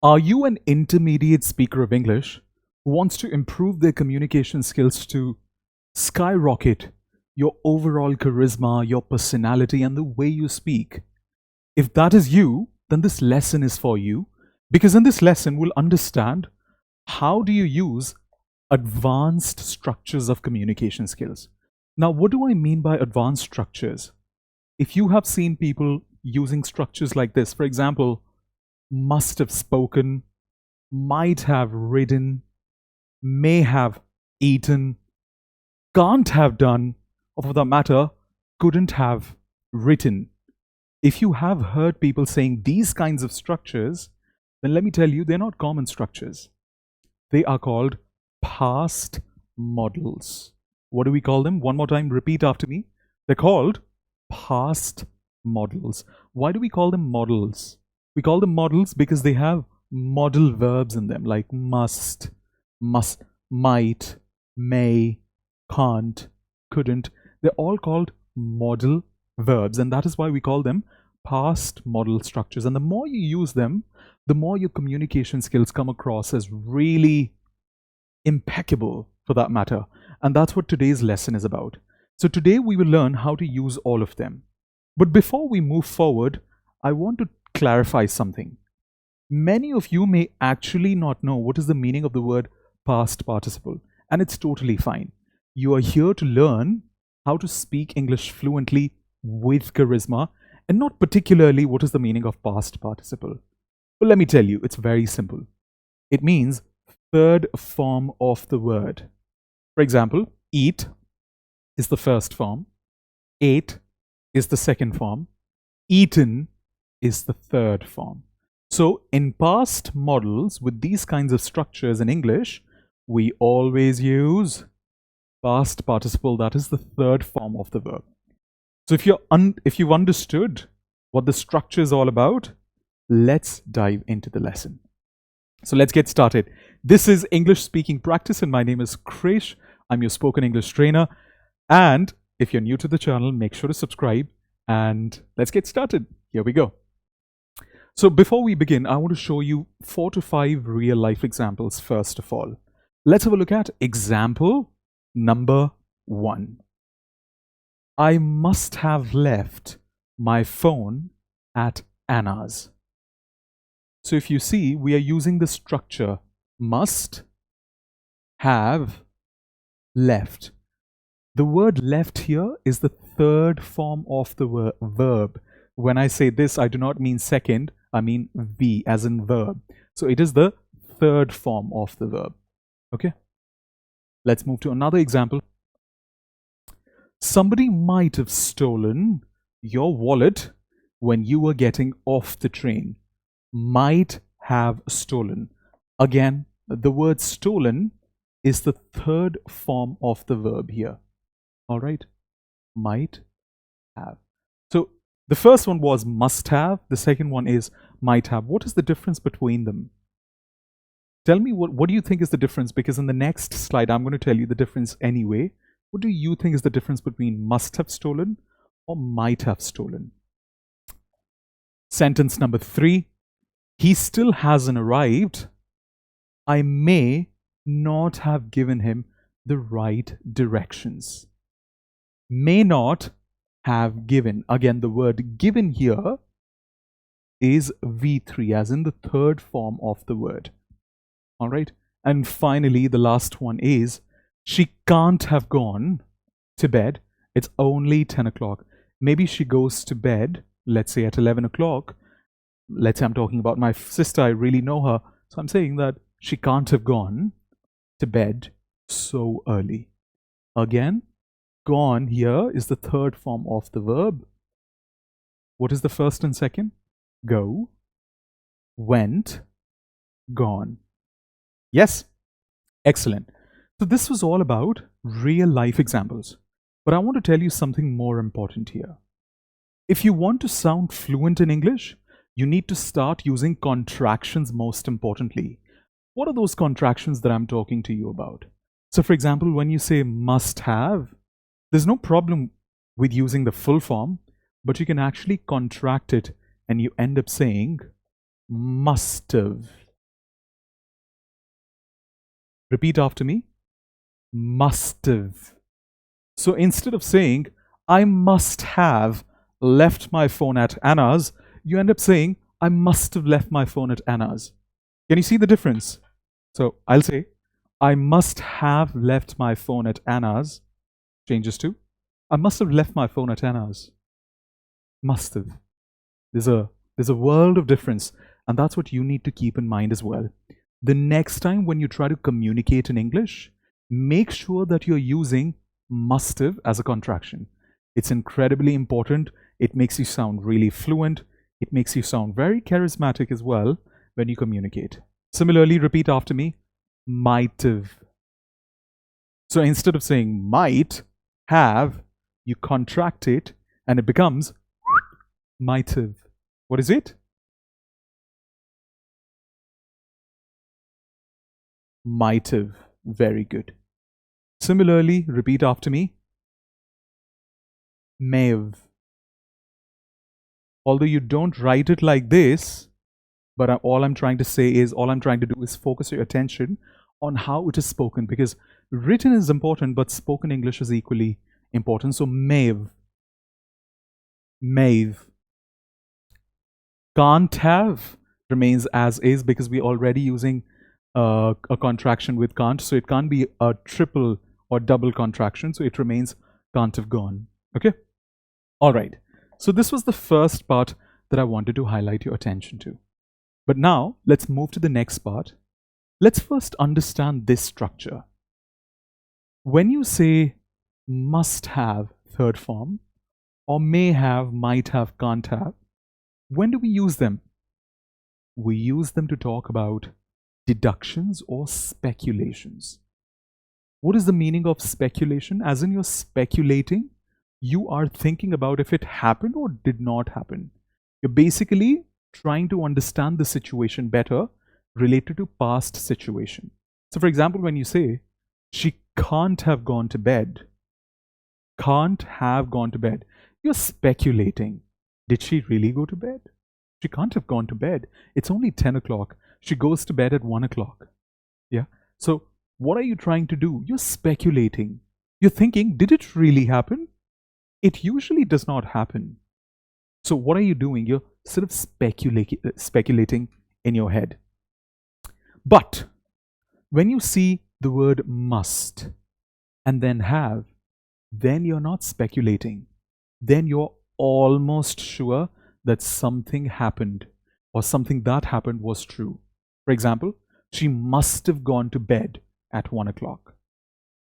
Are you an intermediate speaker of English who wants to improve their communication skills to skyrocket your overall charisma, your personality, and the way you speak? If that is you, then this lesson is for you, because in this lesson, we'll understand how do you use advanced structures of communication skills. Now, what do I mean by advanced structures? If you have seen people using structures like this, for example, must have spoken, might have ridden, may have eaten, can't have done, or for that matter, couldn't have written. If you have heard people saying these kinds of structures, then let me tell you, they're not common structures. They are called past models. What do we call them? One more time, repeat after me. They're called past models. Why do we call them models? We call them models because they have modal verbs in them, like must, might, may, can't, couldn't. They're all called modal verbs, and that is why we call them past model structures. And the more you use them, the more your communication skills come across as really impeccable, for that matter. And that's what today's lesson is about. So today we will learn how to use all of them. But before we move forward, I want to clarify something. Many of you may actually not know what is the meaning of the word past participle, and it's totally fine. You are here to learn how to speak English fluently with charisma, and not particularly what is the meaning of past participle. But let me tell you, it's very simple. It means third form of the word. For example, eat is the first form, ate is the second form, eaten is the third form. So in past models with these kinds of structures in English, we always use past participle, that is the third form of the verb. So if you've understood what the structure is all about, let's dive into the lesson. So let's get started. This is English Speaking Practice, and my name is Krish. I'm your spoken English trainer. And if you're new to the channel, make sure to subscribe, and let's get started. Here we go. So before we begin, I want to show you 4 to 5 real life examples first of all. Let's have a look at example number 1. I must have left my phone at Anna's. So if you see, we are using the structure must have left. The word left here is the third form of the verb. When I say this, I do not mean second, I mean V as in verb. So it is the third form of the verb. Okay? Let's move to another example. Somebody might have stolen your wallet when you were getting off the train. Might have stolen. Again, the word stolen is the third form of the verb here. All right? Might have. So the first one was must have. The second one is might have. What is the difference between them? Tell me what do you think is the difference? Because in the next slide, I'm going to tell you the difference anyway. What do you think is the difference between must have stolen or might have stolen? Sentence number 3. He still hasn't arrived. I may not have given him the right directions. May not have given. Again, the word given here is V3, as in the third form of the word. All right. And finally, the last one is she can't have gone to bed. It's only 10 o'clock. Maybe she goes to bed, let's say at 11 o'clock. Let's say I'm talking about my sister. I really know her. So I'm saying that she can't have gone to bed so early. Again, gone here is the third form of the verb. What is the first and second? Go, went, gone. Yes? Excellent. So this was all about real life examples. But I want to tell you something more important here. If you want to sound fluent in English, you need to start using contractions most importantly. What are those contractions that I'm talking to you about? So for example, when you say must have, there's no problem with using the full form, but you can actually contract it and you end up saying must have. Repeat after me. Must have. So instead of saying, I must have left my phone at Anna's, you end up saying, I must have left my phone at Anna's. Can you see the difference? So I'll say, I must have left my phone at Anna's. Changes to, I must have left my phone at Anna's. Must have. There's a world of difference, and that's what you need to keep in mind as well. The next time when you try to communicate in English, make sure that you're using must have as a contraction. It's incredibly important. It makes you sound really fluent. It makes you sound very charismatic as well when you communicate. Similarly, repeat after me. Might have. So instead of saying might have, you contract it and it becomes might have. What is it? Might have. Very good. Similarly, repeat after me. May have. Although you don't write it like this, but all I'm trying to do is focus your attention on how it is spoken, because written is important, but spoken English is equally important. So may have. May have. Can't have remains as is because we're already using a contraction with can't, so it can't be a triple or double contraction, so it remains can't have gone. Okay? All right. So this was the first part that I wanted to highlight your attention to. But now let's move to the next part. Let's first understand this structure. When you say must have, third form, or may have, might have, can't have, when do we use them? We use them to talk about deductions or speculations. What is the meaning of speculation? As in, you're speculating, you are thinking about if it happened or did not happen. You're basically trying to understand the situation better related to past situation. So for example, when you say, she can't have gone to bed, can't have gone to bed, you're speculating. Did she really go to bed? She can't have gone to bed. It's only 10 o'clock. She goes to bed at 1 o'clock. Yeah. So what are you trying to do? You're speculating. You're thinking, did it really happen? It usually does not happen. So what are you doing? You're sort of speculating in your head. But when you see the word must and then have, then you're not speculating. Then you're almost sure that something happened or something that happened was true. For example, she must have gone to bed at 1 o'clock.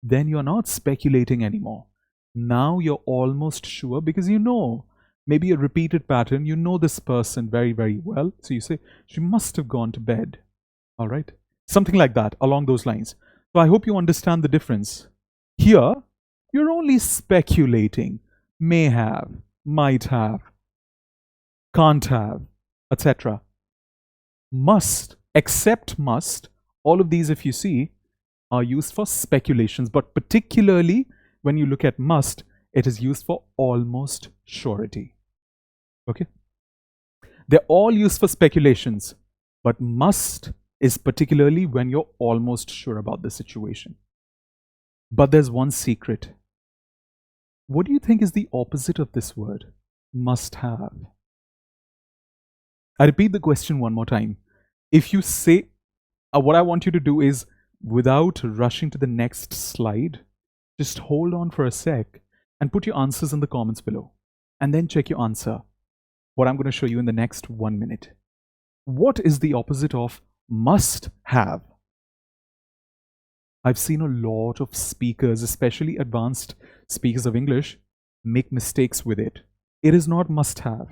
Then you're not speculating anymore. Now you're almost sure because you know, maybe a repeated pattern, you know this person very, very well. So you say, she must have gone to bed. All right. Something like that, along those lines. So I hope you understand the difference. Here, you're only speculating. May have, might have, can't have, etc. Must, except must, all of these, if you see, are used for speculations, but particularly when you look at must, it is used for almost surety. Okay? They're all used for speculations, but must is particularly when you're almost sure about the situation. But there's one secret. What do you think is the opposite of this word? Must have. I repeat the question one more time. If you say, what I want you to do is, without rushing to the next slide, just hold on for a sec and put your answers in the comments below. And then check your answer. What I'm going to show you in the next 1 minute. What is the opposite of must have? I've seen a lot of speakers, especially advanced speakers of English, make mistakes with it. It is not must have,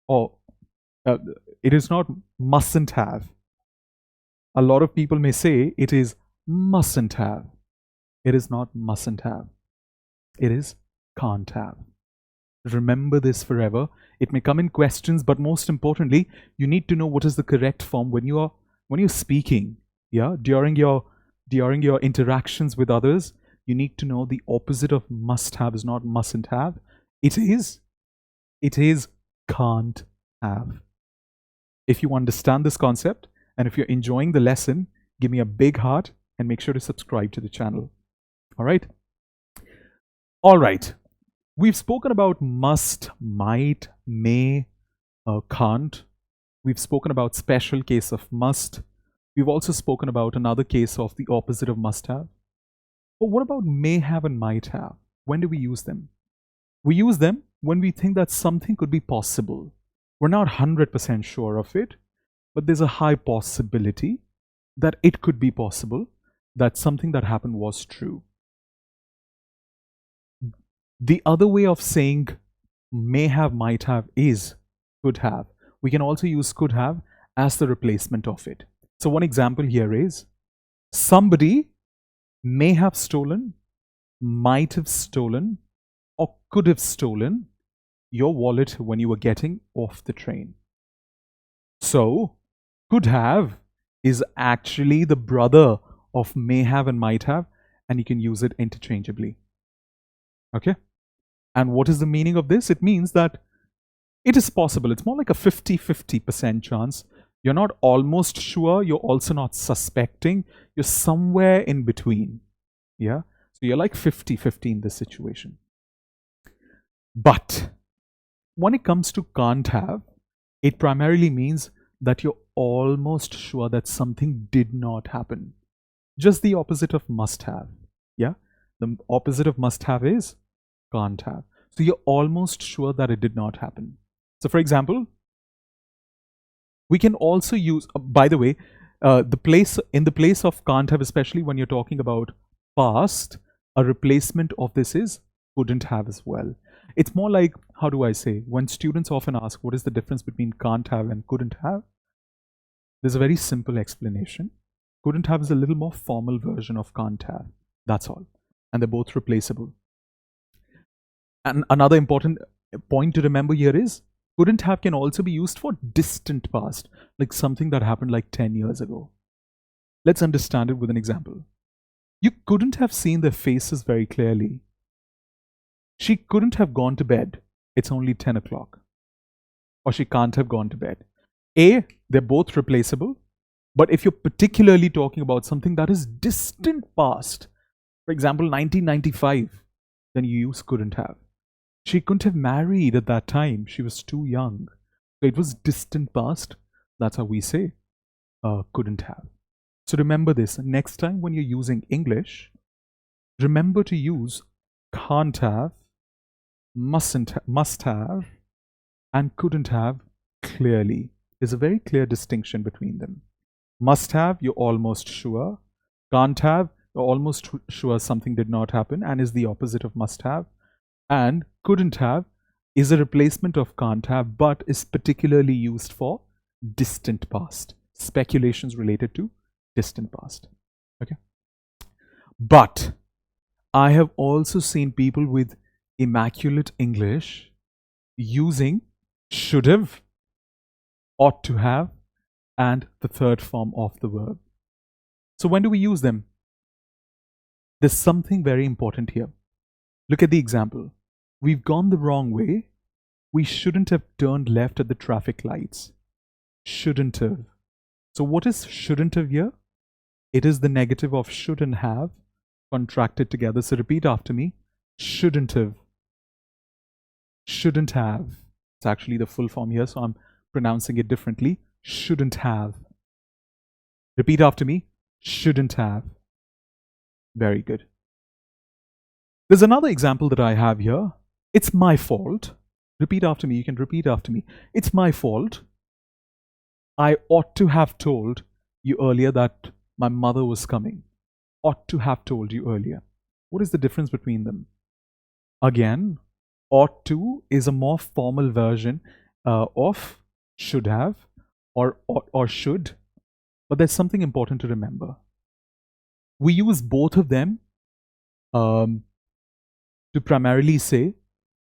or it is not mustn't have. A lot of people may say it is mustn't have. It is not mustn't have. It is can't have. Remember this forever. It may come in questions, but most importantly, you need to know what is the correct form when you're speaking. Yeah, during your interactions with others, you need to know the opposite of must have is not mustn't have. It is can't have. If you understand this concept and if you're enjoying the lesson, give me a big heart and make sure to subscribe to the channel. All right. All right. We've spoken about must, might, may, can't. We've spoken about special case of must. We've also spoken about another case of the opposite of must have. But what about may have and might have? When do we use them? We use them when we think that something could be possible. We're not 100% sure of it, but there's a high possibility that it could be possible, that something that happened was true. The other way of saying may have, might have is could have. We can also use could have as the replacement of it. So one example here is somebody may have stolen, might have stolen, or could have stolen your wallet when you were getting off the train. So could have is actually the brother of may have and might have, and you can use it interchangeably. Okay? And what is the meaning of this? It means that it is possible. It's more like a 50-50% chance. You're not almost sure. You're also not suspecting. You're somewhere in between. Yeah? So you're like 50-50 in this situation. But when it comes to can't have, it primarily means that you're almost sure that something did not happen. Just the opposite of must have. Yeah? The opposite of must have is can't have. So you're almost sure that it did not happen. So for example, we can also use, by the way, in the place of can't have, especially when you're talking about past, a replacement of this is couldn't have as well. It's more like, how do I say, when students often ask what is the difference between can't have and couldn't have, there's a very simple explanation. Couldn't have is a little more formal version of can't have. That's all. And they're both replaceable. And another important point to remember here is couldn't have can also be used for distant past, like something that happened like 10 years ago. Let's understand it with an example. You couldn't have seen their faces very clearly. She couldn't have gone to bed. It's only 10 o'clock. Or she can't have gone to bed. They're both replaceable. But if you're particularly talking about something that is distant past, for example, 1995, then you use couldn't have. She couldn't have married at that time. She was too young. So it was distant past. That's how we say couldn't have. So remember this. Next time when you're using English, remember to use can't have, must have, and couldn't have clearly. There's a very clear distinction between them. Must have, you're almost sure. Can't have, you're almost sure something did not happen and is the opposite of must have. And couldn't have is a replacement of can't have, but is particularly used for distant past. Speculations related to distant past. Okay. But I have also seen people with immaculate English using should have, ought to have, and the third form of the verb. So when do we use them? There's something very important here. Look at the example. We've gone the wrong way. We shouldn't have turned left at the traffic lights. Shouldn't have. So what is shouldn't have here? It is the negative of should and have contracted together. So repeat after me. Shouldn't have. Shouldn't have. It's actually the full form here, so I'm pronouncing it differently. Shouldn't have. Repeat after me. Shouldn't have. Very good. There's another example that I have here. It's my fault. Repeat after me. You can repeat after me. It's my fault. I ought to have told you earlier that my mother was coming. Ought to have told you earlier. What is the difference between them? Again, ought to is a more formal version of should have or should. But there's something important to remember. We use both of them to primarily say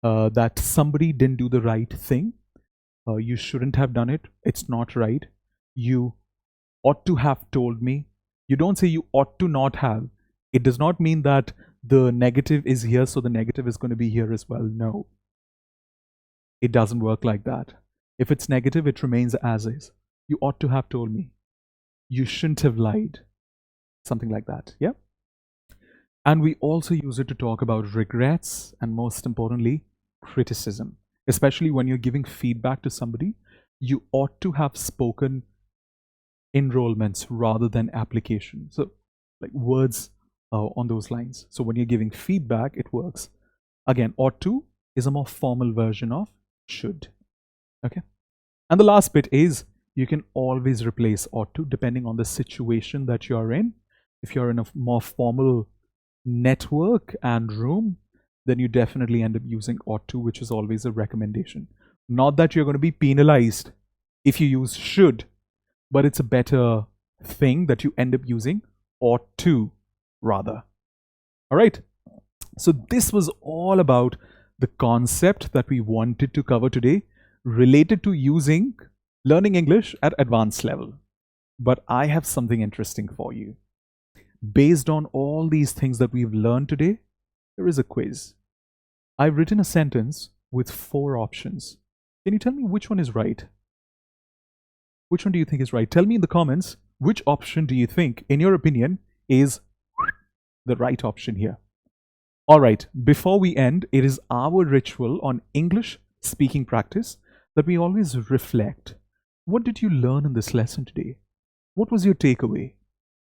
that somebody didn't do the right thing. You shouldn't have done it. It's not right. You ought to have told me. You don't say you ought to not have. It does not mean that the negative is here, so the negative is going to be here as well. No. It doesn't work like that. If it's negative, it remains as is. You ought to have told me. You shouldn't have lied. something like that. Yeah. And we also use it to talk about regrets and, most importantly, criticism. Especially when you're giving feedback to somebody, you ought to have spoken enrollments rather than application. So, like words on those lines. So, when you're giving feedback, it works. Again, ought to is a more formal version of should. Okay. And the last bit is you can always replace ought to depending on the situation that you're in. If you're in a more formal network and room, then you definitely end up using ought to, which is always a recommendation. Not that you're going to be penalized if you use should, but it's a better thing that you end up using ought to rather. All right. So this was all about the concept that we wanted to cover today related to learning English at advanced level. But I have something interesting for you. Based on all these things that we've learned today, there is a quiz. I've written a sentence with 4 options. Can you tell me which one is right? Which one do you think is right? Tell me in the comments, which option do you think, in your opinion, is the right option here? All right, before we end, it is our ritual on English speaking practice that we always reflect. What did you learn in this lesson today? What was your takeaway?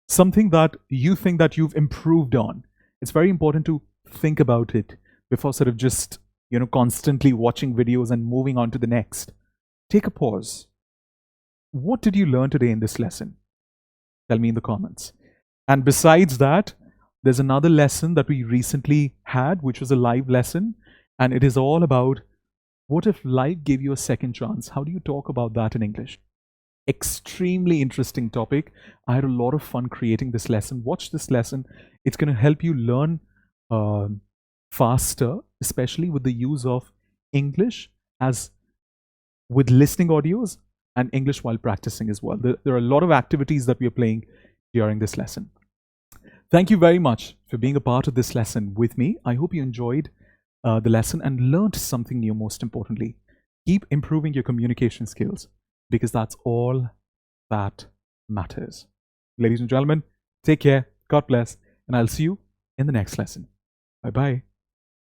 Something that you think that you've improved on. It's very important to think about it before sort of just, constantly watching videos and moving on to the next. Take a pause. What did you learn today in this lesson? Tell me in the comments. And besides that, there's another lesson that we recently had, which was a live lesson. And it is all about what if life gave you a second chance? How do you talk about that in English? Extremely interesting topic. I had a lot of fun creating this lesson. Watch this lesson. It's going to help you learn faster, especially with the use of English as with listening audios and English while practicing as well. There are a lot of activities that we are playing during this lesson. Thank you very much for being a part of this lesson with me. I hope you enjoyed the lesson and learned something new, most importantly. Keep improving your communication skills because that's all that matters. Ladies and gentlemen, take care, God bless, and I'll see you in the next lesson. Bye-bye.